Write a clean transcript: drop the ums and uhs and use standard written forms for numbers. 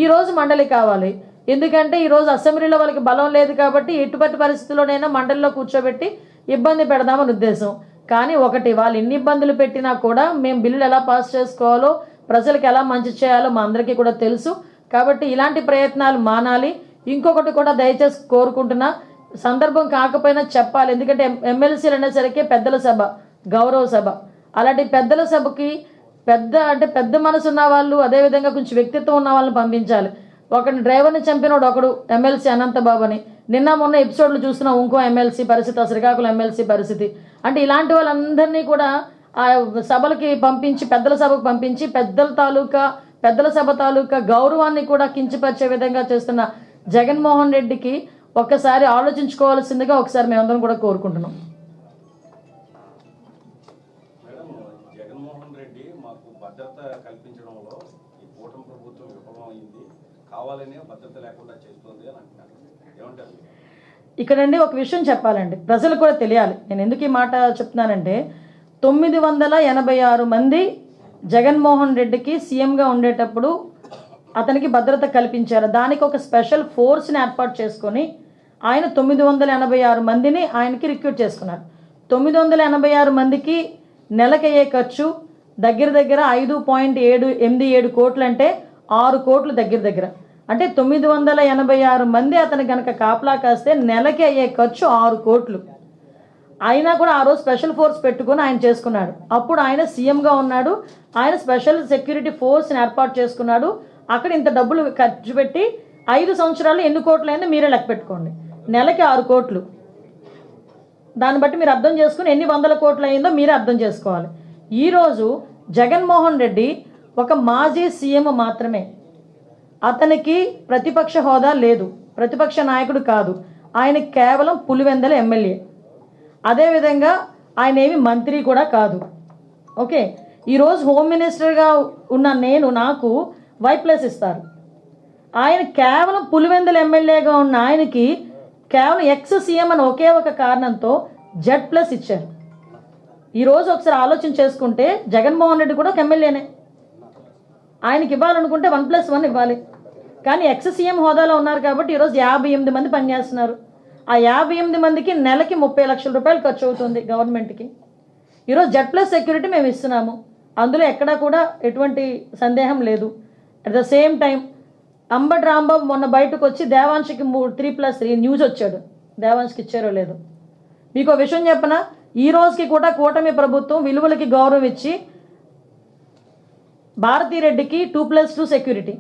ఈరోజు మండలి కావాలి. ఎందుకంటే ఈరోజు అసెంబ్లీలో వాళ్ళకి బలం లేదు కాబట్టి ఎటువంటి పరిస్థితుల్లోనైనా మండలిలో కూర్చోబెట్టి ఇబ్బంది పెడదామని ఉద్దేశం. కానీ ఒకటి, వాళ్ళు ఎన్ని ఇబ్బందులు పెట్టినా కూడా మేము బిల్లులు ఎలా పాస్ చేసుకోవాలో, ప్రజలకు ఎలా మంచి చేయాలో మా అందరికీ కూడా తెలుసు. కాబట్టి ఇలాంటి ప్రయత్నాలు మానాలి. ఇంకొకటి కూడా దయచేసి కోరుకుంటున్నా, సందర్భం కాకపోయినా చెప్పాలి. ఎందుకంటే ఎమ్మెల్సీలు అనేసరికి పెద్దల సభ, గౌరవ సభ. అలాంటి పెద్దల సభకి పెద్ద మనసు ఉన్న వాళ్ళు, అదేవిధంగా కొంచెం వ్యక్తిత్వం ఉన్న వాళ్ళని పంపించాలి. ఒకరిని డ్రైవర్ని చంపినోడు ఒకడు ఎమ్మెల్సీ అనంతబాబు అని నిన్న మొన్న ఎపిసోడ్లు చూస్తున్నాం. ఇంకో ఎమ్మెల్సీ పరిస్థితి, శ్రీకాకుళం ఎమ్మెల్సీ పరిస్థితి. అంటే ఇలాంటి వాళ్ళందరినీ కూడా ఆ సభలకి పంపించి, పెద్దల సభకు పంపించి పెద్దల సభ తాలూకా గౌరవాన్ని కూడా కించపరిచే విధంగా చేస్తున్న జగన్మోహన్ రెడ్డికి ఒక్కసారి ఆలోచించుకోవాల్సిందిగా ఒకసారి మేమందరం కూడా కోరుకుంటున్నాం. జగన్మోహన్ రెడ్డి మాకు భద్రత కల్పించడంలో ఈ కూటమి ప్రభుత్వం విఫలమైంది, కావాలనే భద్రత లేకుండా చేస్తుంది అని అంటున్నారు. ఏమంటారు? ఇక్కడండి ఒక విషయం చెప్పాలండి, ప్రజలకు కూడా తెలియాలి. నేను ఎందుకు ఈ మాట చెప్తున్నానంటే, 986 మంది జగన్మోహన్ రెడ్డికి సీఎంగా ఉండేటప్పుడు అతనికి భద్రత కల్పించారు. దానికి ఒక స్పెషల్ ఫోర్స్ని ఏర్పాటు చేసుకొని ఆయన 986 మందిని ఆయనకి రిక్రూట్ చేసుకున్నారు. 986 మందికి నెలకయ్యే ఖర్చు దగ్గర 5.787 కోట్లు, అంటే 6 కోట్లు దగ్గర. అంటే 986 మంది అతను కనుక కాపలా కాస్తే నెలకి అయ్యే ఖర్చు 6 కోట్లు. అయినా కూడా ఆ రోజు స్పెషల్ ఫోర్స్ పెట్టుకొని ఆయన చేసుకున్నాడు. అప్పుడు ఆయన సీఎంగా ఉన్నాడు. ఆయన స్పెషల్ సెక్యూరిటీ ఫోర్స్ని ఏర్పాటు చేసుకున్నాడు. అక్కడ ఇంత డబ్బులు ఖర్చు పెట్టి 5 సంవత్సరాలు ఎన్ని కోట్లు అయిందో మీరే లెక్క పెట్టుకోండి. నెలకి 6 కోట్లు. దాన్ని బట్టి మీరు అర్థం చేసుకుని ఎన్ని వందల కోట్లు అయిందో మీరే అర్థం చేసుకోవాలి. ఈరోజు జగన్మోహన్ రెడ్డి ఒక మాజీ సీఎం మాత్రమే. అతనికి ప్రతిపక్ష హోదా లేదు, ప్రతిపక్ష నాయకుడు కాదు. ఆయన కేవలం పులివెందల ఎమ్మెల్యే. అదేవిధంగా ఆయన ఏమి మంత్రి కూడా కాదు. ఓకే, ఈరోజు హోమ్ మినిస్టర్గా ఉన్న నాకు Y+ ఇస్తారు. ఆయన కేవలం పులివెందల ఎమ్మెల్యేగా ఉన్న ఆయనకి కేవలం ఎక్స్-సీఎం అని ఒకే ఒక కారణంతో Z+ ఇచ్చారు. ఈరోజు ఒకసారి ఆలోచన చేసుకుంటే జగన్మోహన్ రెడ్డి కూడా ఒక ఎమ్మెల్యేనే. ఆయనకి ఇవ్వాలనుకుంటే 1+1 ఇవ్వాలి. కానీ ఎక్స్-సీఎం హోదాలో ఉన్నారు కాబట్టి ఈరోజు 58 మంది పనిచేస్తున్నారు. ఆ 58 మందికి నెలకి 30 లక్షల రూపాయలు ఖర్చు అవుతుంది గవర్నమెంట్కి. ఈరోజు Z+ సెక్యూరిటీ మేము ఇస్తున్నాము, అందులో ఎక్కడా కూడా ఎటువంటి సందేహం లేదు. At the same time Ambati Rambabu మొన్న బయటకు వచ్చి దేవాంశకి 3+3 న్యూస్ వచ్చాడు. దేవాంశకి ఇచ్చారో లేదు. మీకు ఒక విషయం చెప్పనా, ఈ రోజుకి కూడా కూటమి ప్రభుత్వం విలువలకి గౌరవం ఇచ్చి భారతీ రెడ్డికి 2+2 సెక్యూరిటీ,